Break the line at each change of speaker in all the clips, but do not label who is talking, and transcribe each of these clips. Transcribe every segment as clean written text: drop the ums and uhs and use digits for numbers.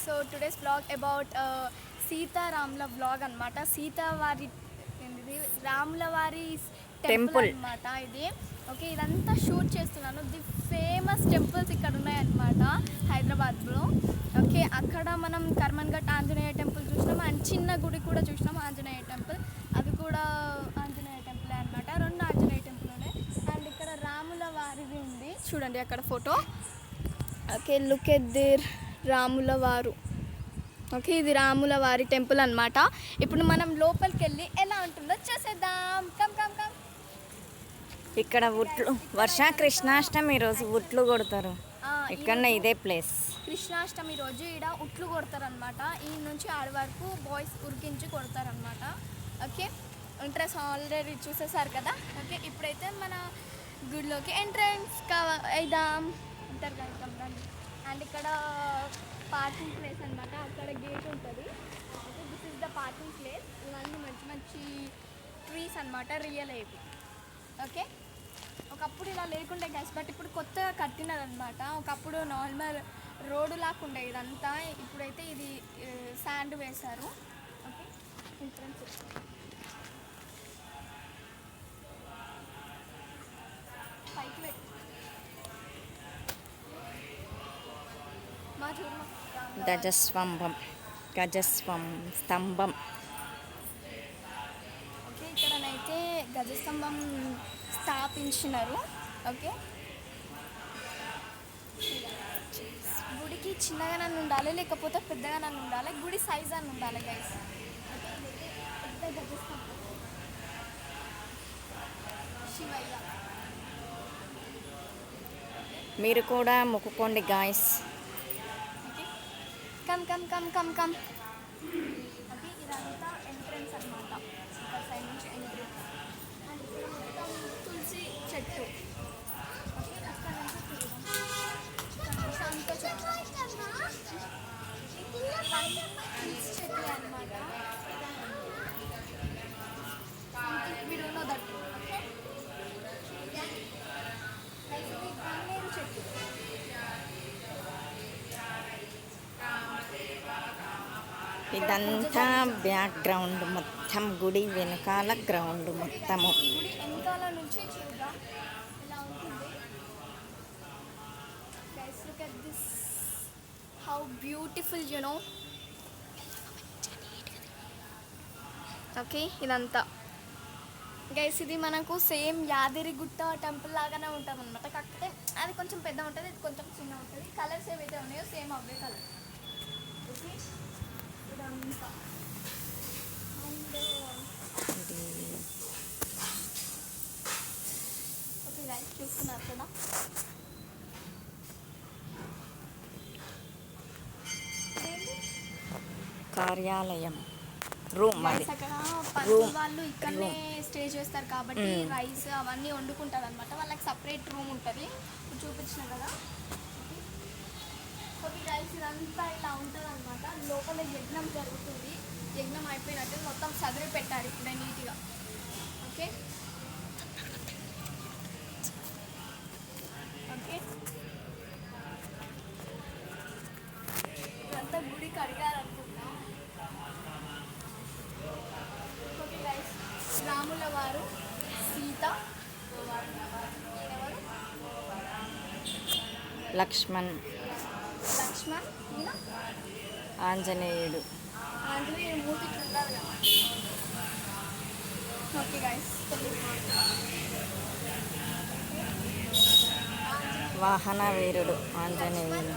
So today's blog about సీతారాముల blog అనమాట. సీతావారి రాముల వారి టెంపుల్ అనమాట ఇది. ఓకే, ఇదంతా షూట్ చేస్తున్నాను. ది ఫేమస్ టెంపుల్స్ ఇక్కడ ఉన్నాయన్నమాట హైదరాబాద్లో. ఓకే, అక్కడ మనం కర్మన్ఘట్ ఆంజనేయ టెంపుల్ చూసినాం అండ్ చిన్న గుడి కూడా చూసినాం ఆంజనేయ టెంపుల్. అది కూడా ఆంజనేయ టెంపుల్ అనమాట. రెండు ఆంజనేయ టెంపుల్ ఉన్నాయి అండ్ ఇక్కడ రాముల వారిది ఉంది చూడండి అక్కడ photo. Okay, look at there రాముల వారు. ఓకే, ఇది రాముల వారి టెంపుల్ అనమాట. ఇప్పుడు మనం లోపలికి వెళ్ళి ఎలా ఉంటుందో చూసేద్దాం. Come come come.
ఇక్కడ ఉట్లు వర్ష కృష్ణాష్టమి రోజు ఉట్లు కొడతారు. ఇక్కడ ఇదే ప్లేస్.
కృష్ణాష్టమి రోజు ఇక్కడ ఉట్లు కొడతారు అనమాట. ఈ నుంచి ఆడ వరకు బాయ్స్ ఉరికించి కొడతారనమాట. ఓకే, ఎంట్రన్స్ ఆల్రెడీ చూసేసారు కదా. ఓకే, ఇప్పుడైతే మన గుడిలోకి ఎంట్రన్స్ అయిదాం. అంటారు కదా. అండ్ ఇక్కడ పార్కింగ్ ప్లేస్ అనమాట. అక్కడ గేట్ ఉంటుంది. Okay, this is the parking place. ఇవన్నీ మంచి మంచి ట్రీస్ అనమాట, రియల్ ఏవి. ఓకే, ఒకప్పుడు ఇలా లేకుండే గ్యాస్, బట్ ఇప్పుడు కొత్తగా కట్టినదనమాట. ఒకప్పుడు నార్మల్ రోడ్డు లాక్కుండే ఇదంతా. ఇప్పుడైతే ఇది శాండ్ వేశారు. ఓకే, ఎంట్రన్స్ పైకి పెట్టి మా చూడు
స్తంభం.
ఓకే, ఇక్కడనైతే గజస్తంభం స్థాపించినారు. ఓకే, గుడికి చిన్నగా నన్ను ఉండాలి లేకపోతే పెద్దగా నన్ను ఉండాలి. గుడి సైజ్ అని ఉండాలి గైస్. పెద్ద గజస్తంభం శివయ్య.
మీరు కూడా మొక్కుకోండి guys.
Come come come come come. Okay, ఇదంతా ఎంట్రన్స్ అనమాట. ఇక్కడ సైడ్ నుంచి ఎంట్రన్స్ అండ్ ఇక్కడ మొత్తం తులసి చెట్టు. ఓకే, అక్కడ నుంచి అంత చెట్టు తులసి చెట్టు అనమాట. we don't know that. Okay, కన్నేరు చెట్టు.
ఇదంతా బ్యాక్గ్రౌండ్ మొత్తం, గుడి వెనకాల గ్రౌండ్ మొత్తము.
గుడి వెనకాల నుంచి చూద్దాం ఎలా ఉంటుంది. Guys look at this, how beautiful you know. Okay, ఇదంతా గైస్ ఇది మనకు సేమ్ యాదగిరిగుట్ట టెంపుల్ లాగానే ఉంటుంది అనమాట. కాకపోతే అది కొంచెం పెద్ద ఉంటుంది, ఇది కొంచెం చిన్న ఉంటుంది. కలర్స్ ఏవైతే ఉన్నాయో సేమ్ అవే కలర్. ఓకే, ఇదంతా అండ్ ఓకే గైస్ చూస్తున్నారు కదా.
కార్యాలయం రూమ్. అది
అక్కడ పని వాళ్ళు ఇక్కడనే స్టే చేస్తారు కాబట్టి రైస్ అవన్నీ వండుకుంటారు అనమాట. వాళ్ళకి సపరేట్ రూమ్ ఉంటుంది. చూపించిన కదా. ఓకే రైస్ ఇదంతా ఇలా ఉంటుంది అనమాట. లోపల యజ్ఞం జరుగుతుంది. యజ్ఞం అయిపోయినట్టు మొత్తం సదిరి పెట్టారు ఇప్పుడే నీట్గా. ఓకే ఓకే, ఇదంతా గుడి కడిగారనుకుంటా. ఓకే గైస్, రాముల వారు, సీత, ఎవరు
లక్ష్మణ్, ఆంజనేయుడు.
ఆంజనేయుడు మూతి ఉంటారు కదా. ఓకే గైస్,
వాహన వీరుడు ఆంజనేయుడు.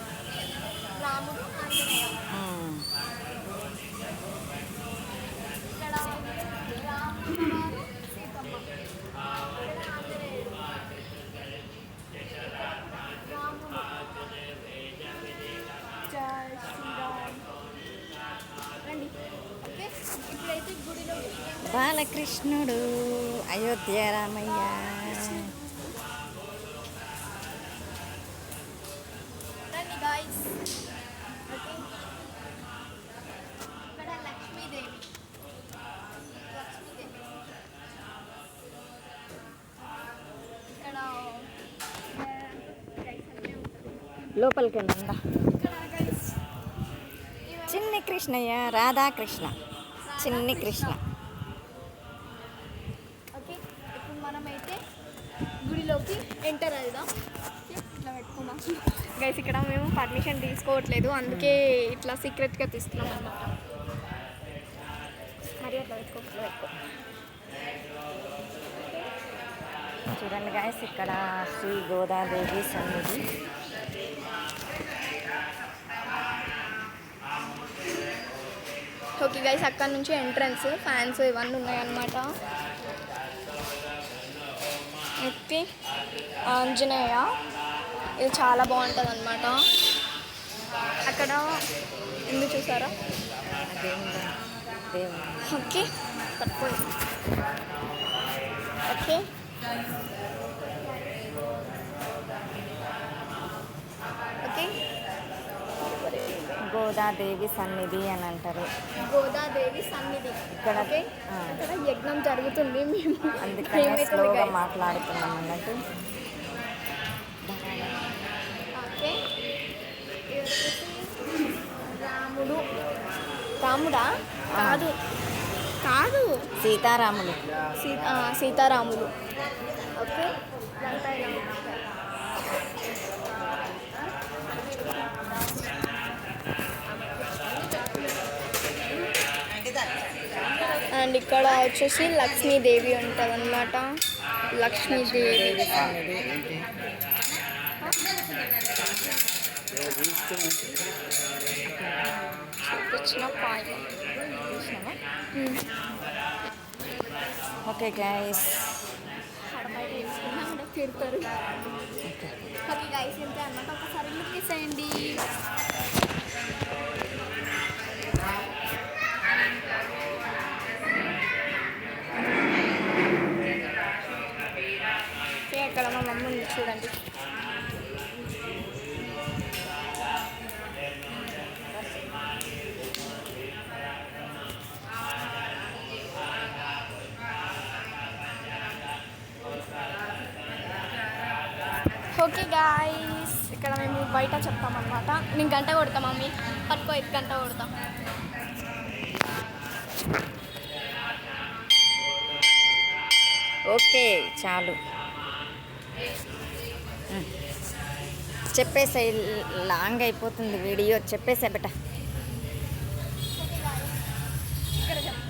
రాముడు, ఆంజనేయ. ఇక్కడ రాముల వారు, సీతమ్మ. ఇక్కడ ఆంజనేయుడు, రాముడు. జై శ్రీరామ్. రండి. ఓకే, ఇప్పుడైతే గుడిలోకి
బాలకృష్ణుడు, అయోధ్య రామయ్య.
రండి గాయస్. ఓకే, ఇక్కడ లక్ష్మీదేవి. ఇక్కడ
లోపలికి వెళ్ళండి.
ఇక్కడ గైస్
చిన్ని కృష్ణయ్య, రాధాకృష్ణ, చిన్ని కృష్ణ.
ఓకే, ఇప్పుడు మనమైతే గుడిలోకి ఎంటర్ అవుదాం. ఇట్లా పెట్టుకుందాం గైస్. ఇక్కడ మేము పర్మిషన్ తీసుకోవట్లేదు, అందుకే ఇట్లా సీక్రెట్గా తీస్తున్నాం అన్నమాట. మరి అట్లా పెట్టుకో.
చూడండి గాయస్, ఇక్కడ శ్రీ గోదాదేవి సన్నిధి.
ఓకే గైస్, అక్కడ నుంచి ఎంట్రన్స్, ఫ్యాన్స్ ఇవన్నీ ఉన్నాయన్నమాట. ఓకే, ఆంజనేయ, ఇది చాలా బాగుంటుంది అనమాట. అక్కడ ఎందుకు చూసారా?
దేవుడు.
ఓకే, పట్టుకోండి. ఓకే, ఓకే,
గోదాదేవి సన్నిధి అని అంటారు.
గోదాదేవి సన్నిధి.
ఇక్కడ
ఓకే, అక్కడ యజ్ఞం జరుగుతుంది. మేము
అందుకనే
ఏమవుతుంది
స్లోగా
guys?
మాట్లాడుతున్నాం అన్నట్టు.
ఓకే, ఇది వచ్చేసి రాముడు. రాముడా? కాదు కాదు,
సీతారాములు.
సీతారాములు. ఓకే, ఇదంతా ఇలా ఉంది. అండ్ ఇక్కడ వచ్చేసి లక్ష్మీదేవి ఉంటుంది అన్నమాట. లక్ష్మీదేవి. చూపించిన పాయింట్.
ఓకే గైస్,
తిడతారు. ఓకే గైస్, ఇంతే అన్నమాట. ఒకసారి లుక్ తీసేయండి. అక్కడ మా మమ్మీ ఉంది చూడండి. ఓకే గాయస్, ఇక్కడ మేము బయట చెప్తామన్నమాట. నేను గంట కొడతాం మమ్మీ, పట్టుకో, ఇది గంట కొడతాం.
ఓకే చాలు. చెప్పేసే, లాంగ్ అయిపోతుంది వీడియో. చెప్పేసే బెట.
ఇక్కడ చెప్పు.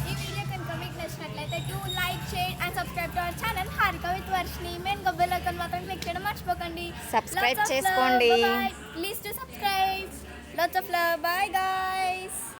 ఈ వీడియో కనుక మీకు నచ్చినట్లయితే like, share and subscribe to our channel Harika with Varshini. Main bell icon మాత్రం క్లిక్ చేయడం మర్చిపోకండి.
సబ్స్క్రైబ్ చేసుకోండి.
Please to subscribe. Lots of love. Bye guys.